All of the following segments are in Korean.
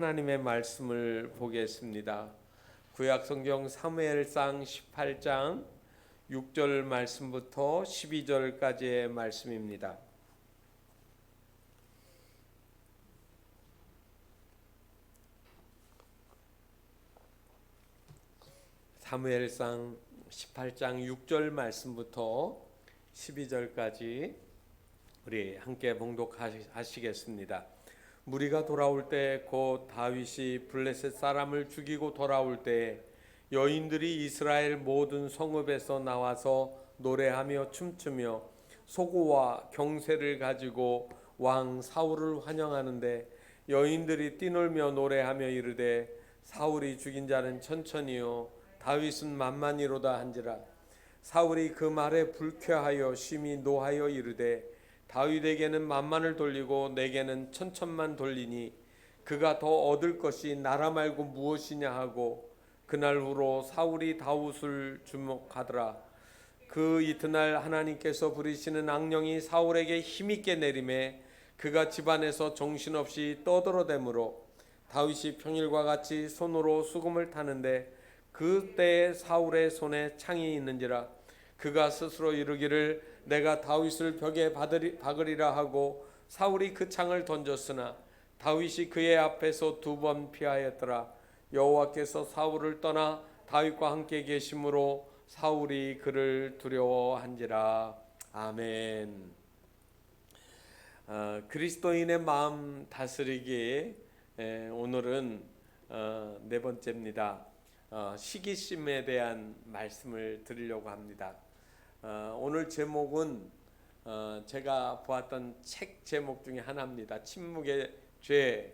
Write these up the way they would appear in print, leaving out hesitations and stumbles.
하나님의 말씀을 보겠습니다. 구약 성경 사무엘상 18장 6절 말씀부터 12절까지의 말씀입니다. 사무엘상 18장 6절 말씀부터 12절까지 우리 함께 봉독하시겠습니다. 무리가 돌아올 때 곧 다윗이 블레셋 사람을 죽이고 돌아올 때 여인들이 이스라엘 모든 성읍에서 나와서 노래하며 춤추며 소고와 경새를 가지고 왕 사울을 환영하는데 여인들이 뛰놀며 노래하며 이르되 사울이 죽인 자는 천천히요 다윗은 만만히로다 한지라. 사울이 그 말에 불쾌하여 심히 노하여 이르되 다윗에게는 만만을 돌리고 내게는 천천만 돌리니 그가 더 얻을 것이 나라 말고 무엇이냐 하고 그날 후로 사울이 다윗을 주목하더라. 그 이튿날 하나님께서 부리시는 악령이 사울에게 힘있게 내림에 그가 집안에서 정신없이 떠들어대므로 다윗이 평일과 같이 손으로 수금을 타는데 그때에 사울의 손에 창이 있는지라. 그가 스스로 이르기를 내가 다윗을 벽에 박으리라 하고 사울이 그 창을 던졌으나 다윗이 그의 앞에서 2번 피하였더라. 여호와께서 사울을 떠나 다윗과 함께 계심으로 사울이 그를 두려워한지라. 아멘. 그리스도인의 마음 다스리기, 오늘은 네 번째입니다. 시기심에 대한 말씀을 드리려고 합니다. 오늘 제목은 제가 보았던 책 제목 중에 하나입니다. 침묵의 죄.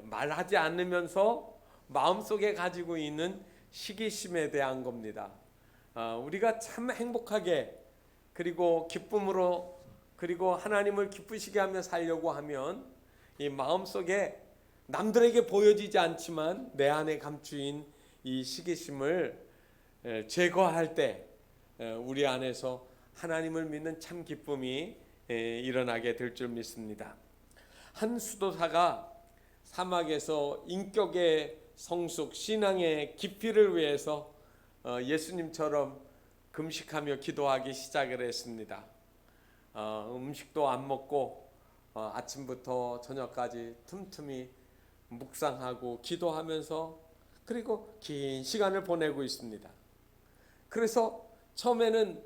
말하지 않으면서 마음속에 가지고 있는 시기심에 대한 겁니다. 우리가 참 행복하게 그리고 기쁨으로 그리고 하나님을 기쁘시게 하며 살려고 하면 이 마음속에 남들에게 보여지지 않지만 내 안에 감추인 이 시기심을 제거할 때 우리 안에서 하나님을 믿는 참 기쁨이 일어나게 될 줄 믿습니다. 한 수도사가 사막에서 인격의 성숙, 신앙의 깊이를 위해서 예수님처럼 금식하며 기도하기 시작을 했습니다. 음식도 안 먹고 아침부터 저녁까지 틈틈이 묵상하고 기도하면서 그리고 긴 시간을 보내고 있습니다. 그래서 처음에는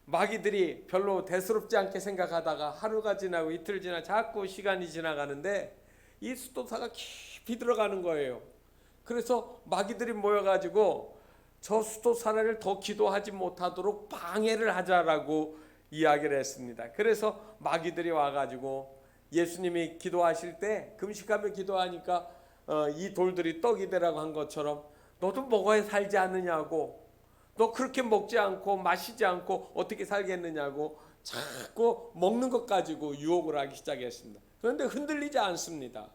마귀들이 별로 대수롭지 않게 생각하다가 하루가 지나고 이틀 지나 자꾸 시간이 지나가는데 이 수도사가 깊이 들어가는 거예요. 그래서 마귀들이 모여가지고 저 수도사를 더 기도하지 못하도록 방해를 하자라고 이야기를 했습니다. 그래서 마귀들이 와가지고 예수님이 기도하실 때 금식하며 기도하니까 이 돌들이 떡이 되라고 한 것처럼 너도 먹어야 살지 않느냐고, 너 그렇게 먹지 않고 마시지 않고 어떻게 살겠느냐고 자꾸 먹는 것 가지고 유혹을 하기 시작했습니다. 그런데 흔들리지 않습니다.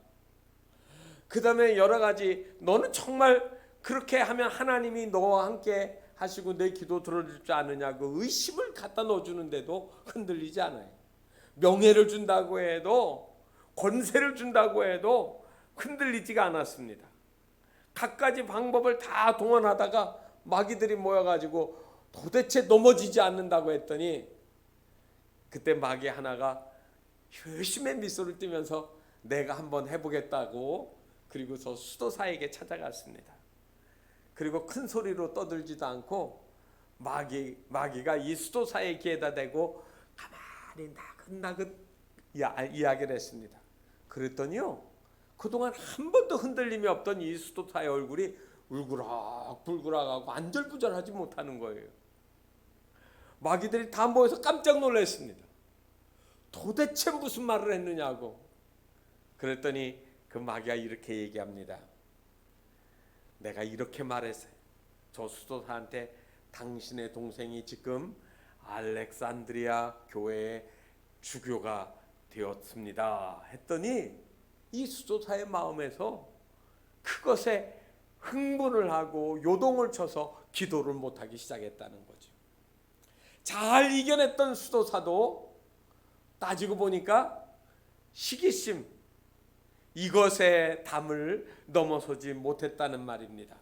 그 다음에 여러 가지 너는 정말 그렇게 하면 하나님이 너와 함께 하시고 내 기도 들어줄 줄 아느냐고 의심을 갖다 넣어주는데도 흔들리지 않아요. 명예를 준다고 해도 권세를 준다고 해도 흔들리지가 않았습니다. 갖가지 방법을 다 동원하다가 마귀들이 모여가지고 도대체 넘어지지 않는다고 했더니 그때 마귀 하나가 열심히 미소를 띠면서 내가 한번 해보겠다고 그리고서 수도사에게 찾아갔습니다. 그리고 큰 소리로 떠들지도 않고 마귀가 이 수도사의 귀에다 대고 가만히 나긋나긋 이야기를 했습니다. 그랬더니요, 그동안 한 번도 흔들림이 없던 이 수도사의 얼굴이 울그락불그락하고 안절부절하지 못하는 거예요. 마귀들이 다 모여서 깜짝 놀랐습니다. 도대체 무슨 말을 했느냐고. 그랬더니 그 마귀가 이렇게 얘기합니다. 내가 이렇게 말했어요. 저 수도사한테 당신의 동생이 지금 알렉산드리아 교회의 주교가 되었습니다 했더니 이 수도사의 마음에서 그것에 흥분을 하고 요동을 쳐서 기도를 못하기 시작했다는 거죠. 잘 이겨냈던 수도사도 따지고 보니까 시기심, 이것의 담을 넘어서지 못했다는 말입니다.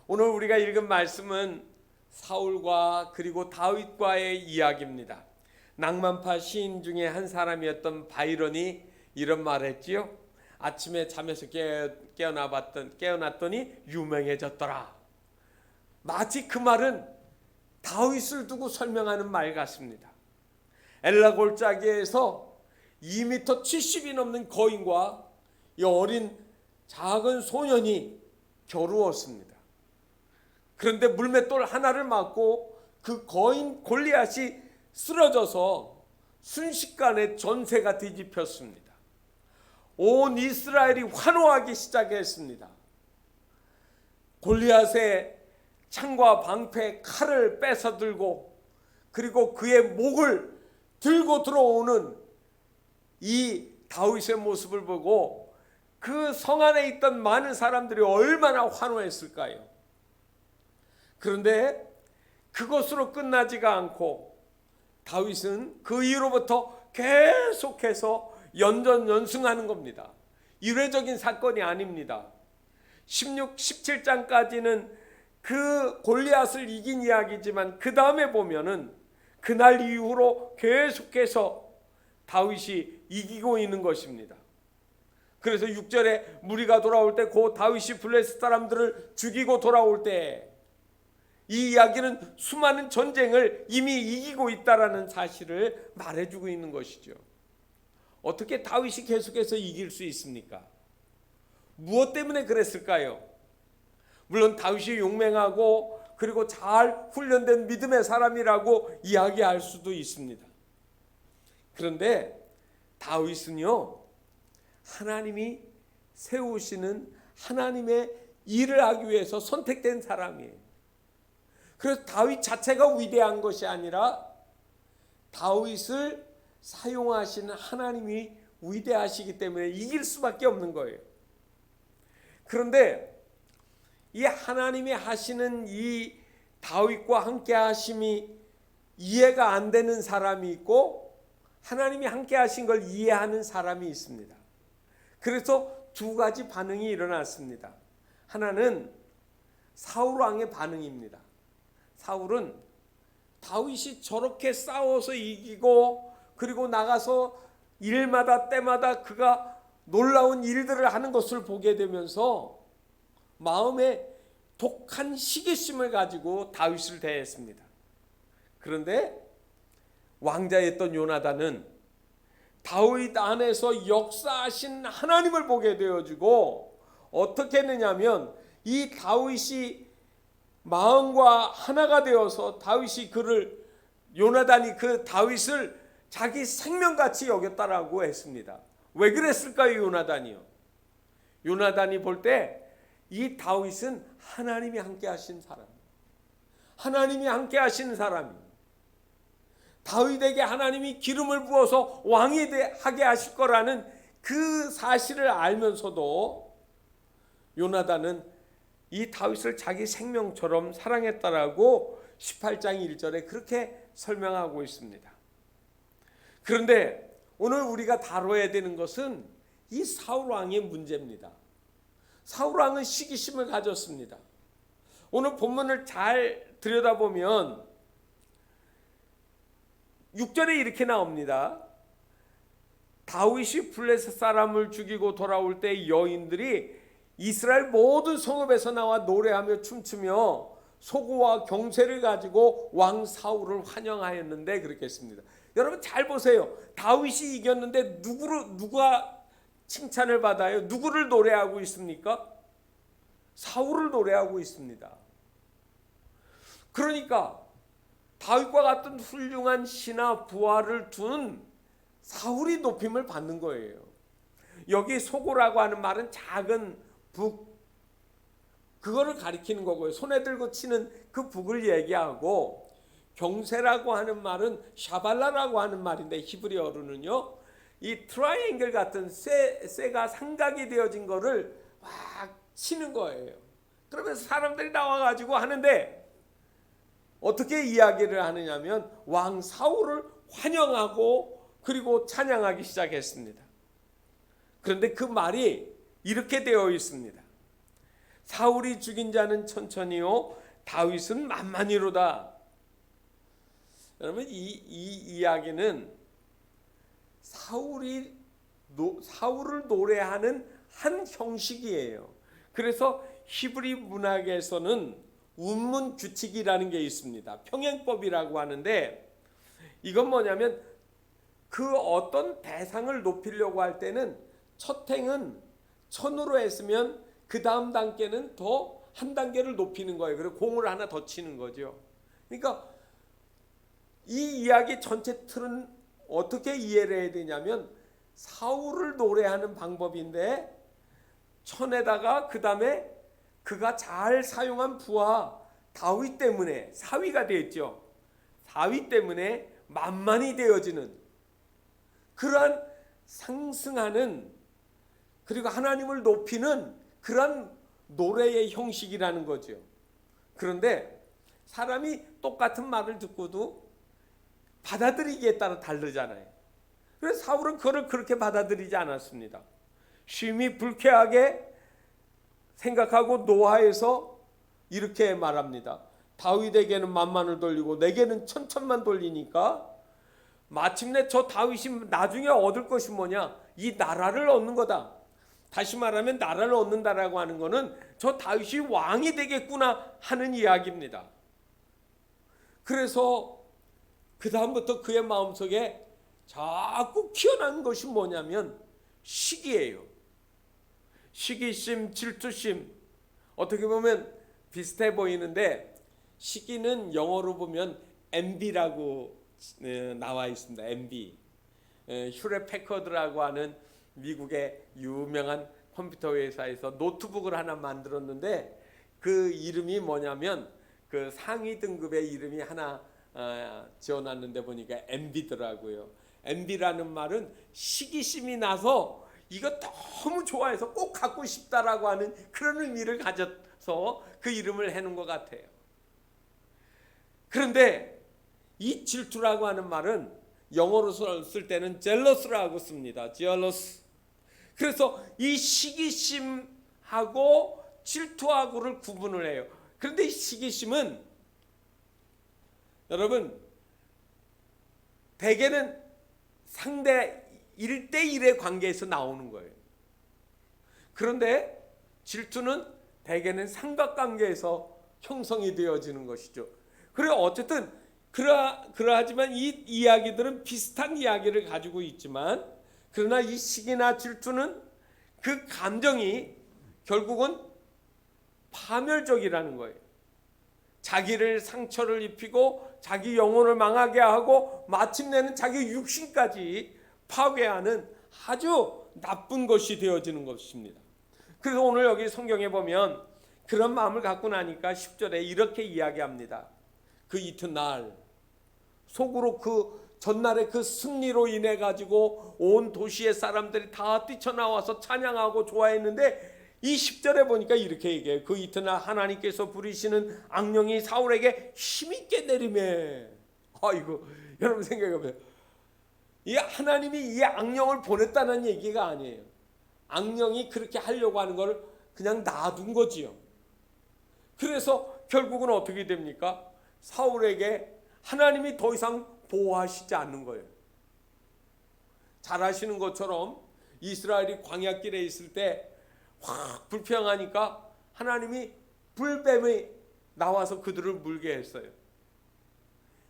오늘 우리가 읽은 말씀은 사울과 그리고 다윗과의 이야기입니다. 낭만파 시인 중에 한 사람이었던 바이런이 이런 말을 했지요. 아침에 잠에서 깨어났더니 유명해졌더라. 마치 그 말은 다윗을 두고 설명하는 말 같습니다. 엘라 골짜기에서 2m 70이 넘는 거인과 이 어린 작은 소년이 겨루었습니다. 그런데 물맷돌 하나를 맞고 그 거인 골리앗이 쓰러져서 순식간에 전세가 뒤집혔습니다. 온 이스라엘이 환호하기 시작했습니다. 골리앗의 창과 방패, 칼을 뺏어 들고 그리고 그의 목을 들고 들어오는 이 다윗의 모습을 보고 그 성 안에 있던 많은 사람들이 얼마나 환호했을까요? 그런데 그것으로 끝나지가 않고 다윗은 그 이후로부터 계속해서 연전연승하는 겁니다. 이례적인 사건이 아닙니다. 16, 17장까지는 그 골리앗을 이긴 이야기지만 그 다음에 보면은 그날 이후로 계속해서 다윗이 이기고 있는 것입니다. 그래서 6절에 무리가 돌아올 때 그 다윗이 블레셋 사람들을 죽이고 돌아올 때 이 이야기는 수많은 전쟁을 이미 이기고 있다라는 사실을 말해주고 있는 것이죠. 어떻게 다윗이 계속해서 이길 수 있습니까? 무엇 때문에 그랬을까요? 물론 다윗이 용맹하고 그리고 잘 훈련된 믿음의 사람이라고 이야기할 수도 있습니다. 그런데 다윗은요, 하나님이 세우시는 하나님의 일을 하기 위해서 선택된 사람이에요. 그래서 다윗 자체가 위대한 것이 아니라 다윗을 사용하시는 하나님이 위대하시기 때문에 이길 수밖에 없는 거예요. 그런데 이 하나님이 하시는 이 다윗과 함께 하심이 이해가 안 되는 사람이 있고 하나님이 함께 하신 걸 이해하는 사람이 있습니다. 그래서 두 가지 반응이 일어났습니다. 하나는 사울 왕의 반응입니다. 사울은 다윗이 저렇게 싸워서 이기고 그리고 나가서 일마다 때마다 그가 놀라운 일들을 하는 것을 보게 되면서 마음에 독한 시기심을 가지고 다윗을 대했습니다. 그런데 왕자였던 요나단은 다윗 안에서 역사하신 하나님을 보게 되어지고 어떻게 했느냐면 이 다윗이 마음과 하나가 되어서 요나단이 그 다윗을 자기 생명같이 여겼다라고 했습니다. 왜 그랬을까요? 요나단이 볼 때 이 다윗은 하나님이 함께 하신 사람, 하나님이 함께 하시는 사람입니다. 다윗에게 하나님이 기름을 부어서 왕이 하게 하실 거라는 그 사실을 알면서도 요나단은 이 다윗을 자기 생명처럼 사랑했다라고 18장 1절에 그렇게 설명하고 있습니다. 그런데 오늘 우리가 다뤄야 되는 것은 이 사울 왕의 문제입니다. 사울 왕은 시기심을 가졌습니다. 오늘 본문을 잘 들여다보면 6절에 이렇게 나옵니다. 다윗이 블레셋 사람을 죽이고 돌아올 때 여인들이 이스라엘 모든 성읍에서 나와 노래하며 춤추며 소고와 경쇠를 가지고 왕 사울을 환영하였는데 그렇게 했습니다. 여러분 잘 보세요. 다윗이 이겼는데 누가 칭찬을 받아요? 누구를 노래하고 있습니까? 사울을 노래하고 있습니다. 그러니까 다윗과 같은 훌륭한 신하 부하를 둔 사울이 높임을 받는 거예요. 여기 소고라고 하는 말은 작은 북, 그거를 가리키는 거고요. 손에 들고 치는 그 북을 얘기하고, 경세라고 하는 말은 샤발라라고 하는 말인데 히브리어로는요, 이 트라이앵글 같은 쇠가 삼각이 되어진 거를 막 치는 거예요. 그러면서 사람들이 나와가지고 하는데 어떻게 이야기를 하느냐면 왕 사울을 환영하고 그리고 찬양하기 시작했습니다. 그런데 그 말이 이렇게 되어 있습니다. 사울이 죽인 자는 천천히요 다윗은 만만히로다. 여러분 이 이야기는 사울을 노래하는 한 형식이에요. 그래서 히브리 문학에서는 운문 규칙이라는 게 있습니다. 평행법이라고 하는데 이건 뭐냐면 그 어떤 대상을 높이려고 할 때는 첫 행은 천으로 했으면 그 다음 단계는 더 한 단계를 높이는 거예요. 그리고 공을 하나 더 치는 거죠. 그러니까 이 이야기 전체 틀은 어떻게 이해를 해야 되냐면 사울을 노래하는 방법인데 천에다가 그 다음에 그가 잘 사용한 부하 다윗 때문에 사위가 되었죠. 사위 때문에 만만히 되어지는 그러한 상승하는 그리고 하나님을 높이는 그러한 노래의 형식이라는 거죠. 그런데 사람이 똑같은 말을 듣고도 받아들이기에 따라 다르잖아요. 그래서 사울은 그걸 그렇게 받아들이지 않았습니다. 심히 불쾌하게 생각하고 노하에서 이렇게 말합니다. 다윗에게는 만만을 돌리고 내게는 천천만 돌리니까 마침내 저 다윗이 나중에 얻을 것이 뭐냐? 이 나라를 얻는 거다. 다시 말하면 나라를 얻는다라고 하는 것은 저 다윗이 왕이 되겠구나 하는 이야기입니다. 그래서 그 다음부터 그의 마음속에 자꾸 키어난 것이 뭐냐면 시기예요. 시기심, 질투심. 어떻게 보면 비슷해 보이는데 시기는 영어로 보면 envy라고 나와 있습니다. envy. 휴렛 패커드라고 하는 미국의 유명한 컴퓨터 회사에서 노트북을 하나 만들었는데 그 이름이 뭐냐면 그 상위 등급의 이름이 하나 지어놨는데 보니까 envy더라고요. envy라는 말은 시기심이 나서 이거 너무 좋아해서 꼭 갖고 싶다라고 하는 그런 의미를 가져서 그 이름을 해놓은 것 같아요. 그런데 이 질투라고 하는 말은 영어로 쓸 때는 jealous라고 씁니다. jealous. 그래서 이 시기심하고 질투하고를 구분을 해요. 그런데 이 시기심은 여러분 대개는 상대 1대1의 관계에서 나오는 거예요. 그런데 질투는 대개는 삼각관계에서 형성이 되어지는 것이죠. 그리고 어쨌든 그러하지만 이 이야기들은 비슷한 이야기를 가지고 있지만 그러나 이 시기나 질투는 그 감정이 결국은 파멸적이라는 거예요. 자기를 상처를 입히고 자기 영혼을 망하게 하고 마침내는 자기 육신까지 파괴하는 아주 나쁜 것이 되어지는 것입니다. 그래서 오늘 여기 성경에 보면 그런 마음을 갖고 나니까 10절에 이렇게 이야기합니다. 그 이튿날 속으로 그 전날의 그 승리로 인해 가지고 온 도시의 사람들이 다 뛰쳐나와서 찬양하고 좋아했는데 이 10절에 보니까 이렇게 얘기해요. 그 이튿날 하나님께서 부리시는 악령이 사울에게 힘있게 내리매. 아이고 여러분 생각해보세요. 이 하나님이 이 악령을 보냈다는 얘기가 아니에요. 악령이 그렇게 하려고 하는 걸 그냥 놔둔 거지요. 그래서 결국은 어떻게 됩니까? 사울에게 하나님이 더 이상 보호하시지 않는 거예요. 잘 아시는 것처럼 이스라엘이 광야길에 있을 때 확 불평하니까 하나님이 불뱀이 나와서 그들을 물게 했어요.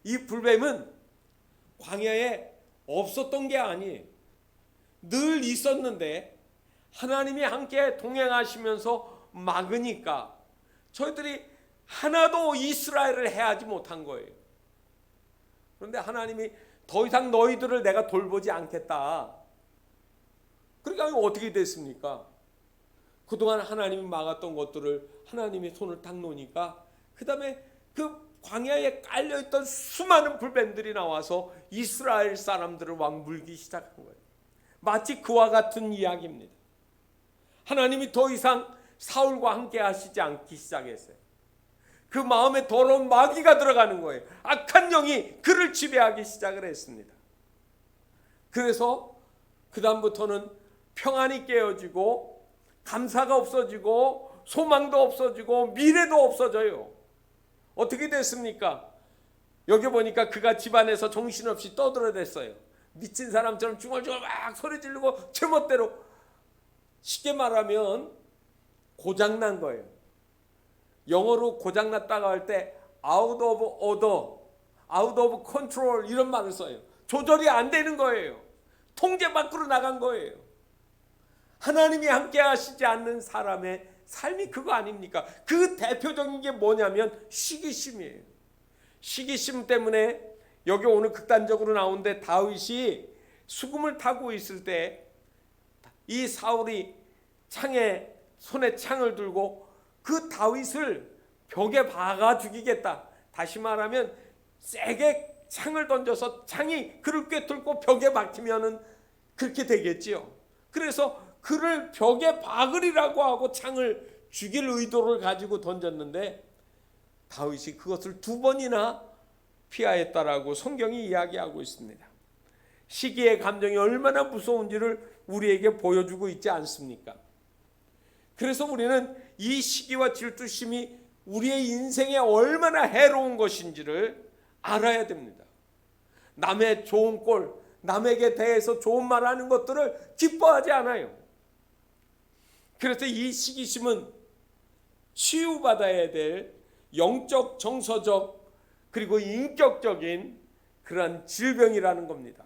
이 불뱀은 광야에 없었던 게 아니에요. 늘 있었는데 하나님이 함께 동행하시면서 막으니까 저희들이 하나도 이스라엘을 해하지 못한 거예요. 그런데 하나님이 더 이상 너희들을 내가 돌보지 않겠다. 그러니까 어떻게 됐습니까? 그동안 하나님이 막았던 것들을 하나님이 손을 딱 놓으니까 그 다음에 그 광야에 깔려있던 수많은 불뱀들이 나와서 이스라엘 사람들을 왕물기 시작한 거예요. 마치 그와 같은 이야기입니다. 하나님이 더 이상 사울과 함께 하시지 않기 시작했어요. 그 마음에 더러운 마귀가 들어가는 거예요. 악한 영이 그를 지배하기 시작을 했습니다. 그래서 그 다음부터는 평안이 깨어지고 감사가 없어지고 소망도 없어지고 미래도 없어져요. 어떻게 됐습니까? 여기 보니까 그가 집안에서 정신없이 떠들어댔어요. 미친 사람처럼 중얼중얼 막 소리 지르고 제멋대로, 쉽게 말하면 고장난 거예요. 영어로 고장났다고 할 때 out of order, out of control 이런 말을 써요. 조절이 안 되는 거예요. 통제 밖으로 나간 거예요. 하나님이 함께 하시지 않는 사람의 삶이 그거 아닙니까? 그 대표적인 게 뭐냐면 시기심이에요. 시기심 때문에 여기 오늘 극단적으로 나오는데, 다윗이 수금을 타고 있을 때 이 사울이 손에 창을 들고 그 다윗을 벽에 박아 죽이겠다. 다시 말하면 세게 창을 던져서 창이 그를 꿰뚫고 벽에 박히면은 그렇게 되겠지요. 그래서 그를 벽에 박으리라고 하고 창을 죽일 의도를 가지고 던졌는데 다윗이 그것을 2번이나 피하였다라고 성경이 이야기하고 있습니다. 시기의 감정이 얼마나 무서운지를 우리에게 보여주고 있지 않습니까? 그래서 우리는 이 시기와 질투심이 우리의 인생에 얼마나 해로운 것인지를 알아야 됩니다. 남의 좋은 꼴, 남에게 대해서 좋은 말하는 것들을 기뻐하지 않아요. 그래서 이 시기심은 치유받아야 될 영적, 정서적, 그리고 인격적인 그런 질병이라는 겁니다.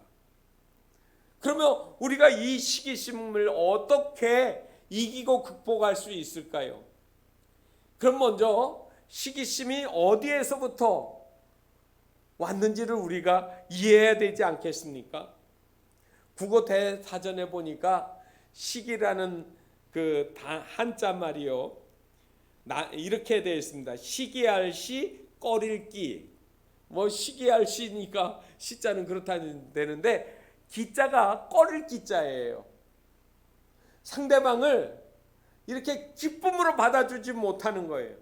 그러면 우리가 이 시기심을 어떻게 이기고 극복할 수 있을까요? 그럼 먼저 시기심이 어디에서부터 왔는지를 우리가 이해해야 되지 않겠습니까? 국어 대사전에 보니까 시기라는 그 한자 말이요, 이렇게 되어 있습니다. 시기할 시 꺼릴 기. 뭐 시기할 시니까 시자는 그렇다 되는데 기자가 꺼릴 기자예요. 상대방을 이렇게 기쁨으로 받아주지 못하는 거예요.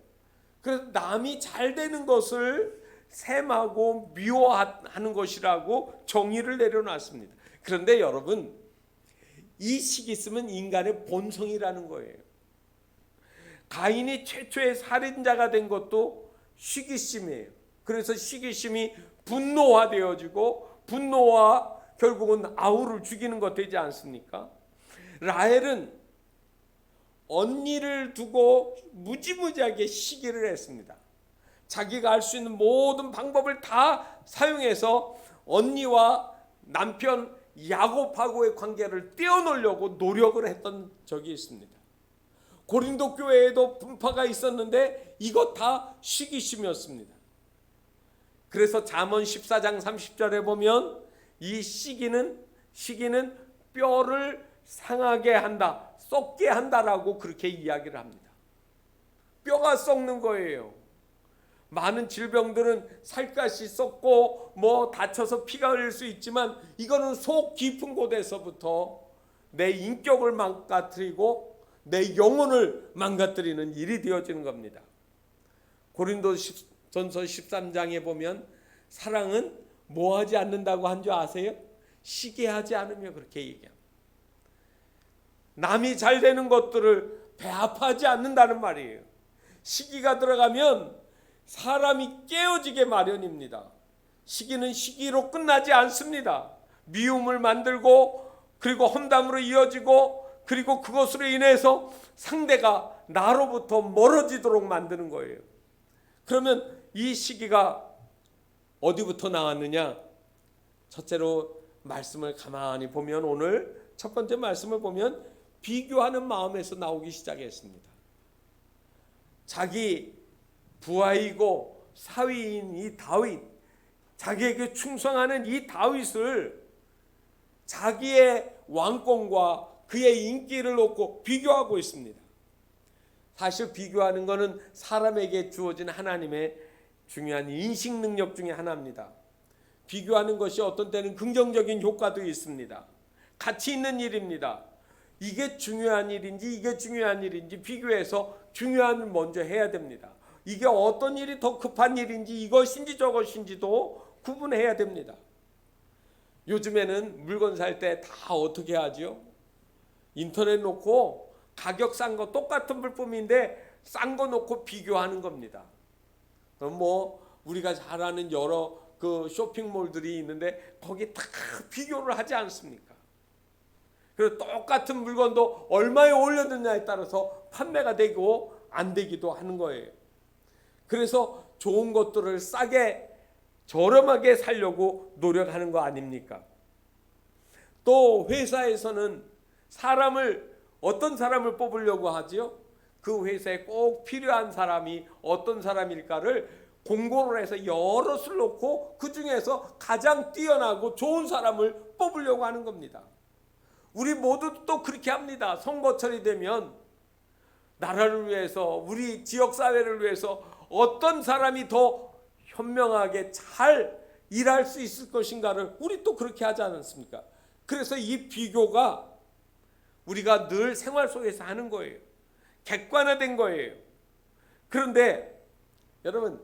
그래서 남이 잘 되는 것을 셈하고 미워하는 것이라고 정의를 내려놨습니다. 그런데 여러분, 이 시기심은 인간의 본성이라는 거예요. 가인이 최초의 살인자가 된 것도 시기심이에요. 그래서 시기심이 분노화되어지고 분노와 결국은 아우를 죽이는 것 되지 않습니까? 라헬은 언니를 두고 무지무지하게 시기를 했습니다. 자기가 할 수 있는 모든 방법을 다 사용해서 언니와 남편 야곱하고의 관계를 떼어놓으려고 노력을 했던 적이 있습니다. 고린도 교회에도 분파가 있었는데 이것 다 시기심이었습니다. 그래서 잠언 14장 30절에 보면 이 시기는 뼈를 상하게 한다, 썩게 한다라고 그렇게 이야기를 합니다. 뼈가 썩는 거예요. 많은 질병들은 살갗이 썩고 뭐 다쳐서 피가 흘릴 수 있지만 이거는 속 깊은 곳에서부터 내 인격을 망가뜨리고 내 영혼을 망가뜨리는 일이 되어지는 겁니다. 고린도전서 13장에 보면 사랑은 뭐 하지 않는다고 한 줄 아세요? 시기하지 않으며 그렇게 얘기합니다. 남이 잘 되는 것들을 배합하지 않는다는 말이에요. 시기가 들어가면 사람이 깨어지게 마련입니다. 시기는 시기로 끝나지 않습니다. 미움을 만들고 그리고 험담으로 이어지고 그리고 그것으로 인해서 상대가 나로부터 멀어지도록 만드는 거예요. 그러면 이 시기가 어디부터 나왔느냐? 첫째로 말씀을 가만히 보면, 오늘 첫 번째 말씀을 보면 비교하는 마음에서 나오기 시작했습니다. 자기 부하이고 사위인 이 다윗, 자기에게 충성하는 이 다윗을 자기의 왕권과 그의 인기를 놓고 비교하고 있습니다. 사실 비교하는 것은 사람에게 주어진 하나님의 중요한 인식 능력 중에 하나입니다. 비교하는 것이 어떤 때는 긍정적인 효과도 있습니다. 가치 있는 일입니다. 이게 중요한 일인지 이게 중요한 일인지 비교해서 중요한 일 먼저 해야 됩니다. 이게 어떤 일이 더 급한 일인지 이것인지 저것인지도 구분해야 됩니다. 요즘에는 물건 살 때 다 어떻게 하죠? 인터넷 놓고 가격 싼 거 똑같은 물품인데 싼 거 놓고 비교하는 겁니다. 그럼 뭐 우리가 잘 아는 여러 그 쇼핑몰들이 있는데 거기 다 비교를 하지 않습니까? 그리고 똑같은 물건도 얼마에 올렸느냐에 따라서 판매가 되고 안 되기도 하는 거예요. 그래서 좋은 것들을 싸게 저렴하게 살려고 노력하는 거 아닙니까? 또 회사에서는 어떤 사람을 뽑으려고 하지요? 그 회사에 꼭 필요한 사람이 어떤 사람일까를 공고를 해서 여럿을 놓고 그 중에서 가장 뛰어나고 좋은 사람을 뽑으려고 하는 겁니다. 우리 모두 또 그렇게 합니다. 선거철이 되면 나라를 위해서, 우리 지역사회를 위해서 어떤 사람이 더 현명하게 잘 일할 수 있을 것인가를 우리 또 그렇게 하지 않습니까? 그래서 이 비교가 우리가 늘 생활 속에서 하는 거예요. 객관화된 거예요. 그런데 여러분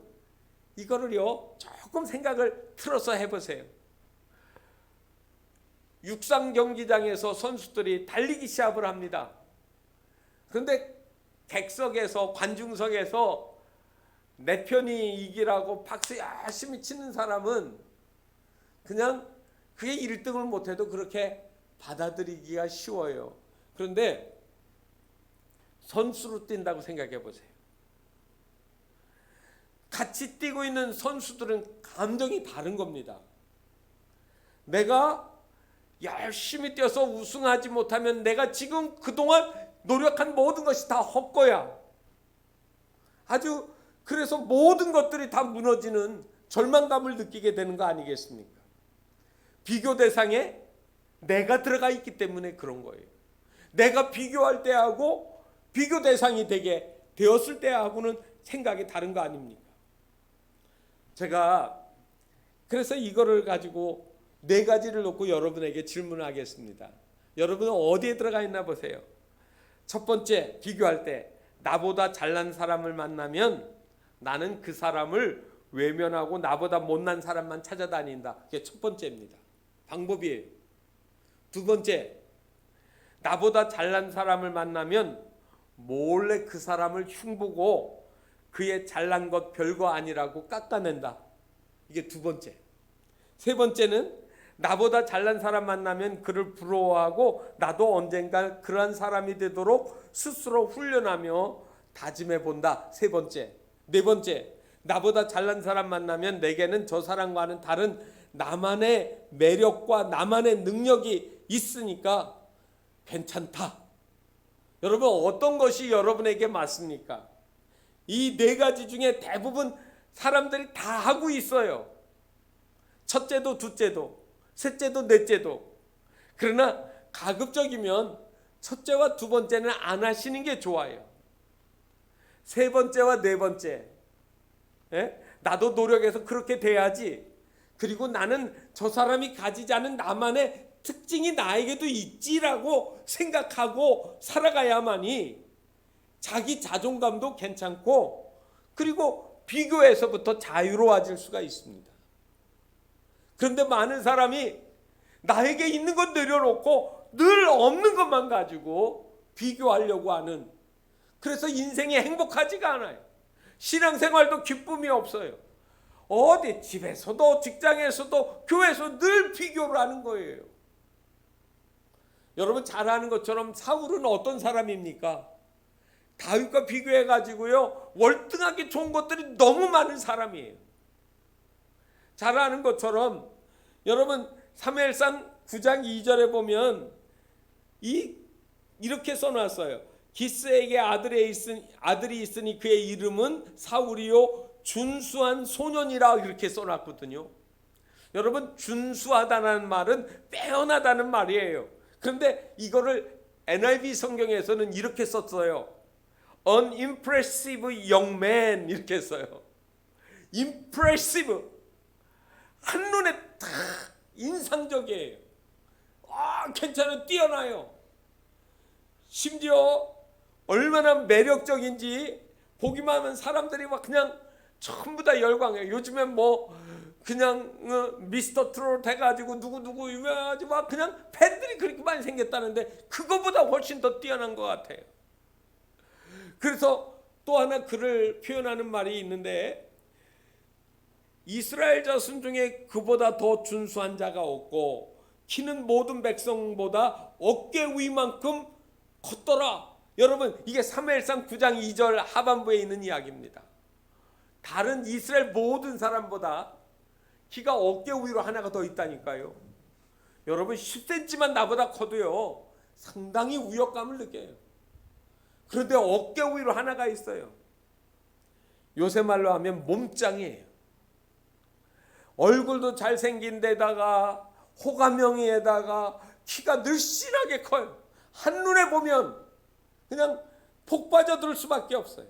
이거를요 조금 생각을 틀어서 해보세요. 육상 경기장에서 선수들이 달리기 시합을 합니다. 그런데 객석에서 관중석에서 내 편이 이기라고 박수 열심히 치는 사람은 그냥 그게 1등을 못해도 그렇게 받아들이기가 쉬워요. 그런데 선수로 뛴다고 생각해 보세요. 같이 뛰고 있는 선수들은 감정이 다른 겁니다. 내가 열심히 뛰어서 우승하지 못하면 내가 지금 그동안 노력한 모든 것이 다 헛거야. 그래서 모든 것들이 다 무너지는 절망감을 느끼게 되는 거 아니겠습니까? 비교 대상에 내가 들어가 있기 때문에 그런 거예요. 내가 비교할 때하고 비교 대상이 되게 되었을 때하고는 생각이 다른 거 아닙니까? 제가 그래서 이거를 가지고 4가지를 놓고 여러분에게 질문하겠습니다. 여러분은 어디에 들어가 있나 보세요. 첫 번째, 비교할 때 나보다 잘난 사람을 만나면 나는 그 사람을 외면하고 나보다 못난 사람만 찾아다닌다. 그게 첫 번째입니다. 방법이에요. 두 번째, 나보다 잘난 사람을 만나면 몰래 그 사람을 흉보고 그의 잘난 것 별거 아니라고 깎아낸다. 이게 두 번째. 세 번째는 나보다 잘난 사람 만나면 그를 부러워하고 나도 언젠가 그러한 사람이 되도록 스스로 훈련하며 다짐해 본다. 세 번째. 네 번째, 나보다 잘난 사람 만나면 내게는 저 사람과는 다른 나만의 매력과 나만의 능력이 있으니까 괜찮다. 여러분 어떤 것이 여러분에게 맞습니까? 이 4가지 중에 대부분 사람들이 다 하고 있어요. 첫째도 둘째도 셋째도 넷째도. 그러나 가급적이면 첫째와 두 번째는 안 하시는 게 좋아요. 세 번째와 네 번째, 나도 노력해서 그렇게 돼야지. 그리고 나는 저 사람이 가지지 않은 나만의 특징이 나에게도 있지라고 생각하고 살아가야만이 자기 자존감도 괜찮고 그리고 비교에서부터 자유로워질 수가 있습니다. 그런데 많은 사람이 나에게 있는 것 내려놓고 늘 없는 것만 가지고 비교하려고 하는, 그래서 인생이 행복하지가 않아요. 신앙생활도 기쁨이 없어요. 어디 집에서도 직장에서도 교회에서 늘 비교를 하는 거예요. 여러분 잘 아는 것처럼 사울은 어떤 사람입니까? 다윗과 비교해 가지고요 월등하게 좋은 것들이 너무 많은 사람이에요. 잘 아는 것처럼 여러분 사무엘상 9장 2절에 보면 이렇게 써놨어요. 기스에게 아들이 있으니 그의 이름은 사울이요 준수한 소년이라 이렇게 써놨거든요. 여러분 준수하다는 말은 빼어나다는 말이에요. 그런데 이거를 NIV 성경에서는 이렇게 썼어요. Unimpressive young man 이렇게 써요. Impressive, 한눈에 딱 인상적이에요. 괜찮아요. 뛰어나요. 심지어 얼마나 매력적인지 보기만 하면 사람들이 막 그냥 전부 다 열광해요. 요즘엔 뭐 그냥 미스터 트롯 해가지고 누구 유명하지 막 그냥 팬들이 그렇게 많이 생겼다는데 그거보다 훨씬 더 뛰어난 것 같아요. 그래서 또 하나 그를 표현하는 말이 있는데, 이스라엘 자손 중에 그보다 더 준수한 자가 없고 키는 모든 백성보다 어깨 위만큼 컸더라. 여러분, 이게 사무엘상 9장 2절 하반부에 있는 이야기입니다. 다른 이스라엘 모든 사람보다 키가 어깨 위로 하나가 더 있다니까요. 여러분, 10cm만 나보다 커도요 상당히 우역감을 느껴요. 그런데 어깨 위로 하나가 있어요. 요새 말로 하면 몸짱이에요. 얼굴도 잘생긴 데다가 호감형에다가 키가 늘씬하게 커요. 한눈에 보면 그냥 폭 빠져들 수밖에 없어요.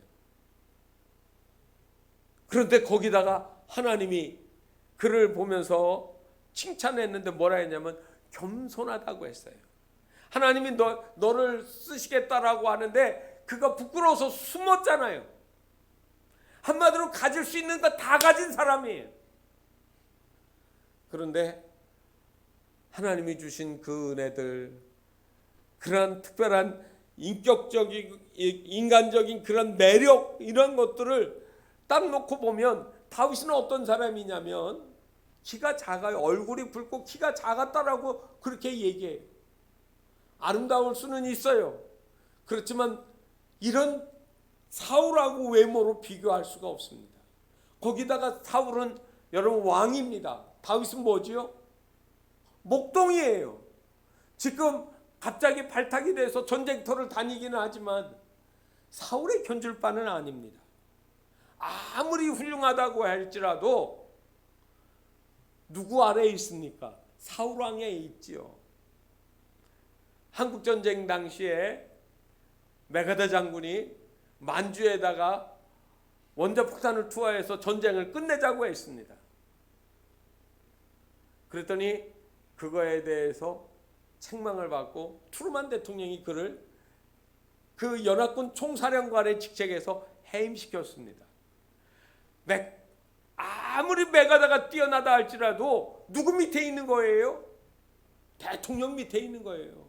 그런데 거기다가 하나님이 그를 보면서 칭찬했는데 뭐라 했냐면 겸손하다고 했어요. 하나님이 너를 쓰시겠다라고 하는데 그가 부끄러워서 숨었잖아요. 한마디로 가질 수 있는 거 다 가진 사람이에요. 그런데 하나님이 주신 그 은혜들, 그런 특별한 인격적인 인간적인 그런 매력, 이런 것들을 딱 놓고 보면 다윗은 어떤 사람이냐면 키가 작아요. 얼굴이 붉고 키가 작았다라고 그렇게 얘기해요. 아름다울 수는 있어요. 그렇지만 이런 사울하고 외모로 비교할 수가 없습니다. 거기다가 사울은 여러분 왕입니다. 다윗은 뭐지요? 목동이에요. 지금 갑자기 발탁이 돼서 전쟁터를 다니기는 하지만 사울의 견줄 바는 아닙니다. 아무리 훌륭하다고 할지라도 누구 아래에 있습니까? 사울 왕에 있지요. 한국전쟁 당시에 메가더 장군이 만주에다가 원자폭탄을 투하해서 전쟁을 끝내자고 했습니다. 그랬더니 그거에 대해서 책망을 받고 트루만 대통령이 그를 그 연합군 총사령관의 직책에서 해임시켰습니다. 아무리 메가더가 뛰어나다 할지라도 누구 밑에 있는 거예요? 대통령 밑에 있는 거예요.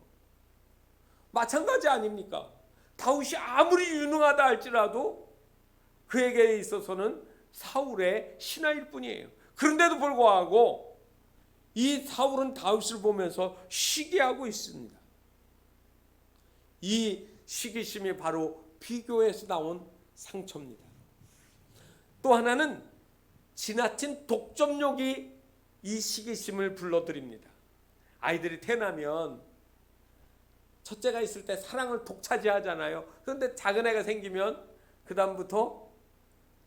마찬가지 아닙니까? 다윗이 아무리 유능하다 할지라도 그에게 있어서는 사울의 신하일 뿐이에요. 그런데도 불구하고 이 사울은 다윗을 보면서 시기하고 있습니다. 이 시기심이 바로 비교에서 나온 상처입니다. 또 하나는 지나친 독점욕이 이 시기심을 불러들입니다. 아이들이 태어나면 첫째가 있을 때 사랑을 독차지하잖아요. 그런데 작은 애가 생기면 그 다음부터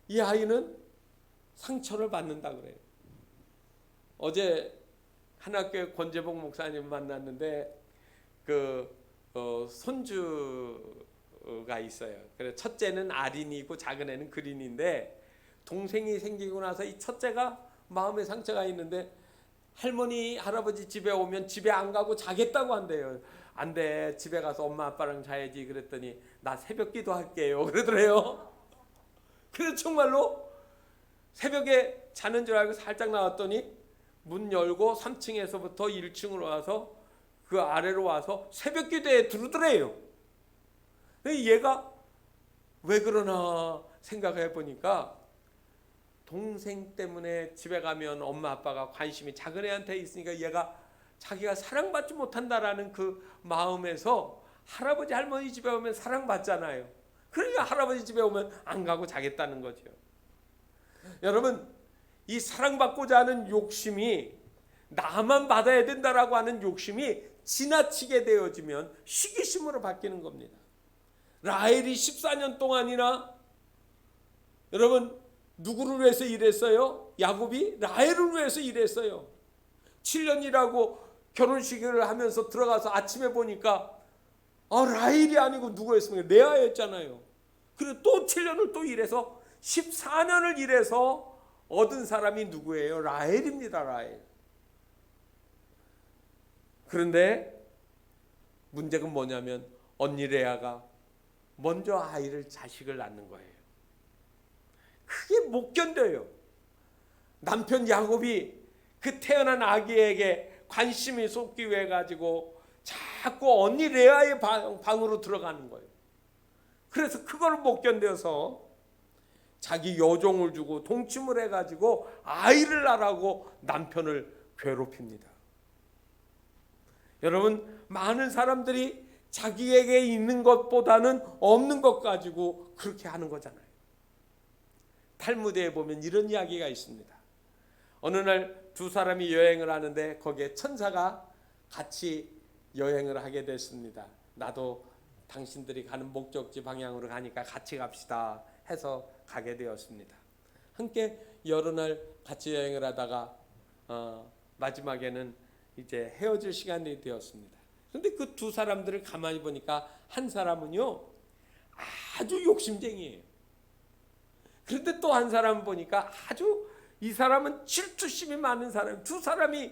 이 아이는 상처를 받는다 그래요. 어제 한학교에 권재복 목사님 만났는데 손주가 있어요. 그래서 첫째는 아린이고 작은 애는 그린인데 동생이 생기고 나서 이 첫째가 마음에 상처가 있는데 할머니 할아버지 집에 오면 집에 안 가고 자겠다고 한대요. 안 돼, 집에 가서 엄마 아빠랑 자야지. 그랬더니 나 새벽기도 할게요 그러더래요. 그래서 정말로 새벽에 자는 줄 알고 살짝 나왔더니 문 열고 3층에서부터 1층으로 와서 그 아래로 와서 새벽기도에 들으더래요. 얘가 왜 그러나 생각해 보니까 동생 때문에 집에 가면 엄마 아빠가 관심이 작은 애한테 있으니까 얘가 자기가 사랑받지 못한다라는 그 마음에서 할아버지 할머니 집에 오면 사랑받잖아요. 그러니까 할아버지 집에 오면 안 가고 자겠다는 거죠. 여러분, 이 사랑받고자 하는 욕심이, 나만 받아야 된다라고 하는 욕심이 지나치게 되어지면 시기심으로 바뀌는 겁니다. 라헬이 14년 동안이나 여러분 누구를 위해서 일했어요? 야곱이 라헬을 위해서 일했어요. 7년 일하고 결혼식을 하면서 들어가서 아침에 보니까 라헬이 아니고 누구였습니까? 레아였잖아요. 그리고 또 7년을 또 일해서 14년을 일해서 얻은 사람이 누구예요? 라헬입니다. 라헬. 그런데 문제가 뭐냐면 언니 레아가 먼저 자식을 낳는 거예요. 그게 못 견뎌요. 남편 야곱이 그 태어난 아기에게 관심이 쏟기 위해 가지고 자꾸 언니 레아의 방으로 들어가는 거예요. 그래서 그걸 못 견뎌서 자기 여종을 주고 동침을 해가지고 아이를 낳으라고 남편을 괴롭힙니다. 여러분, 많은 사람들이 자기에게 있는 것보다는 없는 것 가지고 그렇게 하는 거잖아요. 탈무드에 보면 이런 이야기가 있습니다. 어느 날 두 사람이 여행을 하는데 거기에 천사가 같이 여행을 하게 됐습니다. 나도 당신들이 가는 목적지 방향으로 가니까 같이 갑시다 해서 가게 되었습니다. 함께 여러 날 같이 여행을 하다가 마지막에는 이제 헤어질 시간이 되었습니다. 그런데 그 두 사람들을 가만히 보니까 한 사람은요 아주 욕심쟁이에요. 그런데 또 한 사람 보니까 아주 이 사람은 질투심이 많은 사람. 두 사람이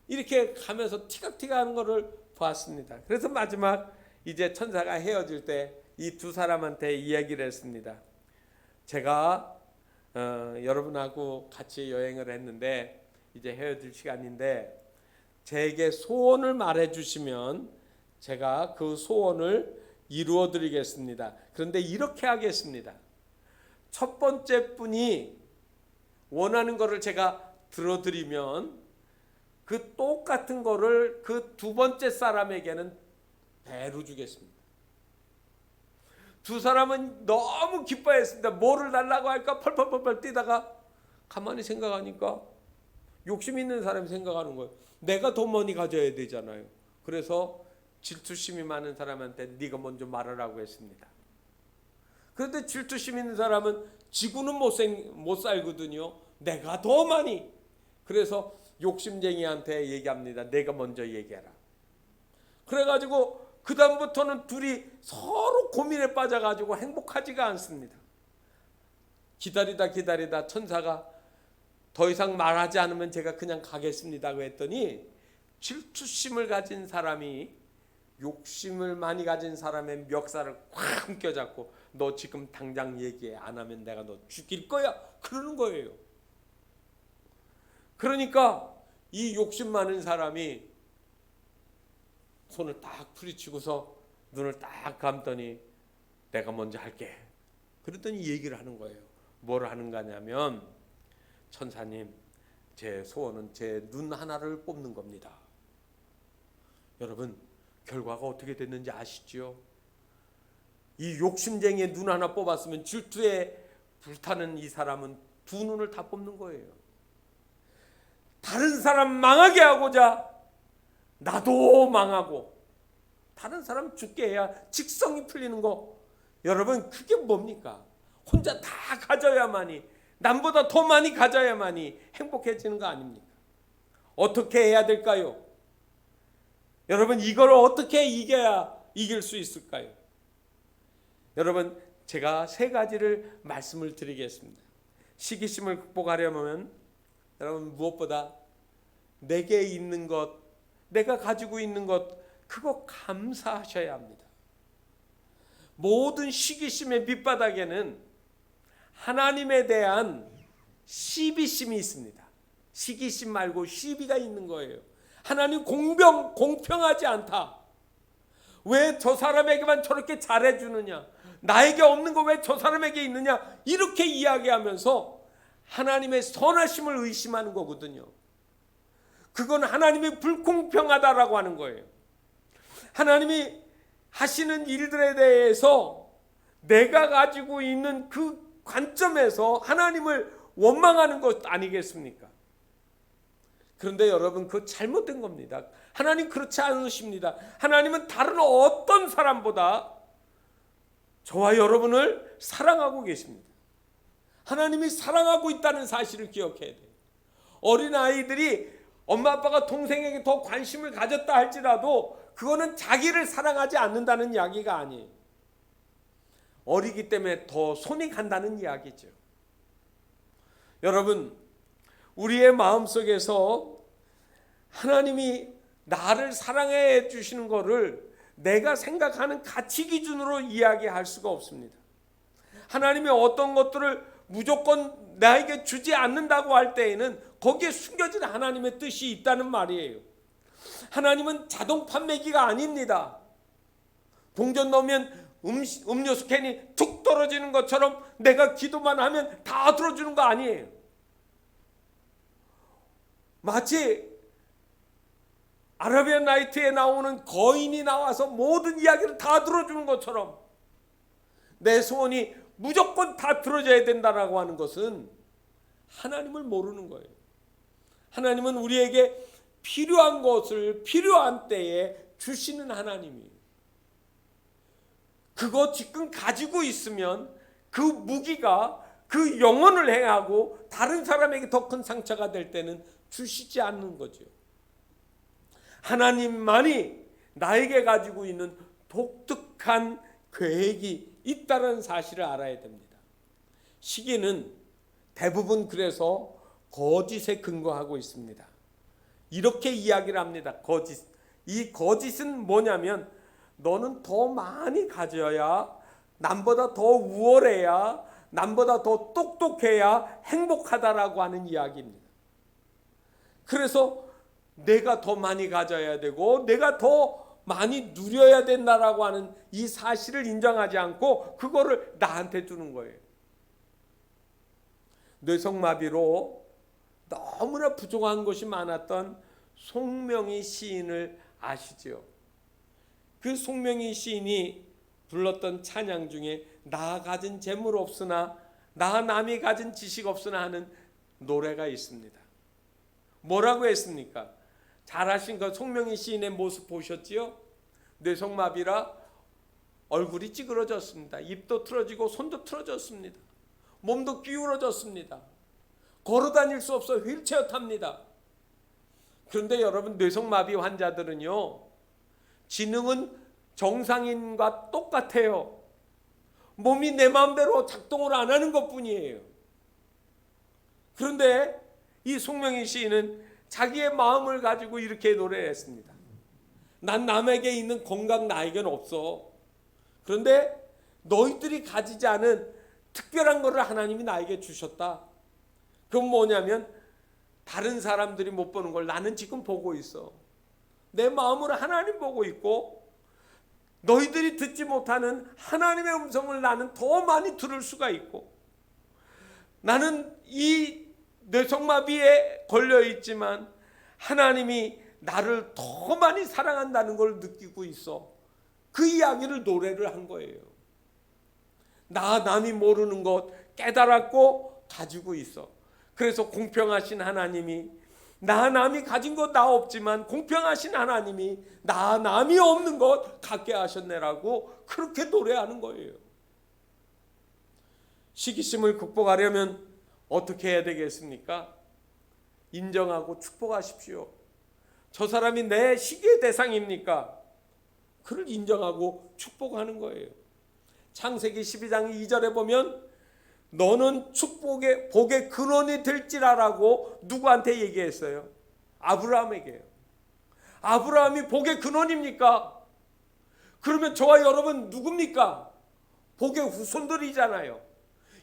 이렇게 가면서 티격태격 하는 것을 보았습니다. 그래서 마지막 이제 천사가 헤어질 때 이 두 사람한테 이야기를 했습니다. 제가 여러분하고 같이 여행을 했는데 이제 헤어질 시간인데 제게 소원을 말해 주시면 제가 그 소원을 이루어 드리겠습니다. 그런데 이렇게 하겠습니다. 첫 번째 분이 원하는 거를 제가 들어드리면 그 똑같은 거를 그 두 번째 사람에게는 배로 주겠습니다. 두 사람은 너무 기뻐했습니다. 뭐를 달라고 할까 펄펄펄펄 뛰다가 가만히 생각하니까 욕심 있는 사람이 생각하는 거예요. 내가 더 많이 가져야 되잖아요. 그래서 질투심이 많은 사람한테 네가 먼저 말하라고 했습니다. 그런데 질투심 있는 사람은 지구는 못 살거든요. 내가 더 많이. 그래서 욕심쟁이한테 얘기합니다. 내가 먼저 얘기해라. 그래가지고 그 다음부터는 둘이 서로 고민에 빠져가지고 행복하지가 않습니다. 기다리다 천사가 더 이상 말하지 않으면 제가 그냥 가겠습니다고 했더니 질투심을 가진 사람이 욕심을 많이 가진 사람의 멱살을 꽉 움켜잡고 너 지금 당장 얘기해. 안 하면 내가 너 죽일 거야. 그러는 거예요. 그러니까 이 욕심 많은 사람이 손을 딱 부리치고서 눈을 딱 감더니 내가 먼저 할게. 그랬더니 얘기를 하는 거예요. 뭘 하는 거냐면 천사님, 제 소원은 제 눈 하나를 뽑는 겁니다. 여러분, 결과가 어떻게 됐는지 아시죠? 이 욕심쟁이의 눈 하나 뽑았으면 질투에 불타는 이 사람은 두 눈을 다 뽑는 거예요. 다른 사람 망하게 하고자 나도 망하고 다른 사람 죽게 해야 직성이 풀리는 거. 여러분, 그게 뭡니까? 혼자 다 가져야만이, 남보다 더 많이 가져야만이 행복해지는 거 아닙니까? 어떻게 해야 될까요? 여러분, 이걸 어떻게 이겨야 이길 수 있을까요? 여러분, 제가 세 가지를 말씀을 드리겠습니다. 시기심을 극복하려면 여러분, 무엇보다 내게 있는 것, 내가 가지고 있는 것, 그거 감사하셔야 합니다. 모든 시기심의 밑바닥에는 하나님에 대한 시비심이 있습니다. 시기심 말고 시비가 있는 거예요. 하나님 공평하지 않다. 왜 저 사람에게만 저렇게 잘해주느냐? 나에게 없는 거 왜 저 사람에게 있느냐? 이렇게 이야기하면서 하나님의 선하심을 의심하는 거거든요. 그건 하나님이 불공평하다라고 하는 거예요. 하나님이 하시는 일들에 대해서 내가 가지고 있는 그 관점에서 하나님을 원망하는 것 아니겠습니까? 그런데 여러분, 그거 잘못된 겁니다. 하나님 그렇지 않으십니다. 하나님은 다른 어떤 사람보다 저와 여러분을 사랑하고 계십니다. 하나님이 사랑하고 있다는 사실을 기억해야 돼요. 어린아이들이 엄마 아빠가 동생에게 더 관심을 가졌다 할지라도 그거는 자기를 사랑하지 않는다는 이야기가 아니에요. 어리기 때문에 더 손이 간다는 이야기죠. 여러분, 우리의 마음속에서 하나님이 나를 사랑해 주시는 것을 내가 생각하는 가치 기준으로 이야기할 수가 없습니다. 하나님이 어떤 것들을 무조건 나에게 주지 않는다고 할 때에는 거기에 숨겨진 하나님의 뜻이 있다는 말이에요. 하나님은 자동 판매기가 아닙니다. 동전 넣으면 음료수 캔이 툭 떨어지는 것처럼 내가 기도만 하면 다 들어주는 거 아니에요. 마치 아라비안 나이트에 나오는 거인이 나와서 모든 이야기를 다 들어주는 것처럼 내 소원이 무조건 다 들어져야 된다라고 하는 것은 하나님을 모르는 거예요. 하나님은 우리에게 필요한 것을 필요한 때에 주시는 하나님이에요. 그거 지금 가지고 있으면 그 무기가 그 영혼을 해하고 다른 사람에게 더 큰 상처가 될 때는 주시지 않는 거죠. 하나님만이 나에게 가지고 있는 독특한 계획이 있다는 사실을 알아야 됩니다. 시기는 대부분 그래서 거짓에 근거하고 있습니다. 이렇게 이야기를 합니다. 거짓. 이 거짓은 뭐냐면 너는 더 많이 가져야, 남보다 더 우월해야, 남보다 더 똑똑해야 행복하다라고 하는 이야기입니다. 그래서 내가 더 많이 가져야 되고 내가 더 많이 누려야 된다라고 하는 이 사실을 인정하지 않고 그거를 나한테 주는 거예요. 뇌성마비로 너무나 부족한 것이 많았던 송명희 시인을 아시죠? 그 송명희 시인이 불렀던 찬양 중에 나 가진 재물 없으나 나 남이 가진 지식 없으나 하는 노래가 있습니다. 뭐라고 했습니까? 잘하신 그 송명희 시인의 모습 보셨지요? 뇌성마비라 얼굴이 찌그러졌습니다. 입도 틀어지고 손도 틀어졌습니다. 몸도 기울어졌습니다. 걸어다닐 수 없어 휠체어 탑니다. 그런데 여러분, 뇌성마비 환자들은요, 지능은 정상인과 똑같아요. 몸이 내 마음대로 작동을 안 하는 것뿐이에요. 그런데 이 송명희 시인은 자기의 마음을 가지고 이렇게 노래했습니다. 난 남에게 있는 건강 나에게는 없어. 그런데 너희들이 가지지 않은 특별한 것을 하나님이 나에게 주셨다. 그건 뭐냐면 다른 사람들이 못 보는 걸 나는 지금 보고 있어. 내 마음으로 하나님 보고 있고 너희들이 듣지 못하는 하나님의 음성을 나는 더 많이 들을 수가 있고, 나는 이 뇌성마비에 걸려 있지만 하나님이 나를 더 많이 사랑한다는 걸 느끼고 있어. 그 이야기를 노래를 한 거예요. 나 남이 모르는 것 깨달았고 가지고 있어. 그래서 공평하신 하나님이, 나 남이 가진 것 나 없지만 공평하신 하나님이 나 남이 없는 것 갖게 하셨네라고 그렇게 노래하는 거예요. 시기심을 극복하려면 어떻게 해야 되겠습니까? 인정하고 축복하십시오. 저 사람이 내 시기의 대상입니까? 그를 인정하고 축복하는 거예요. 창세기 12장 2절에 보면 너는 축복의 복의 근원이 될지라라고 누구한테 얘기했어요? 아브라함에게요. 아브라함이 복의 근원입니까? 그러면 저와 여러분 누굽니까? 복의 후손들이잖아요.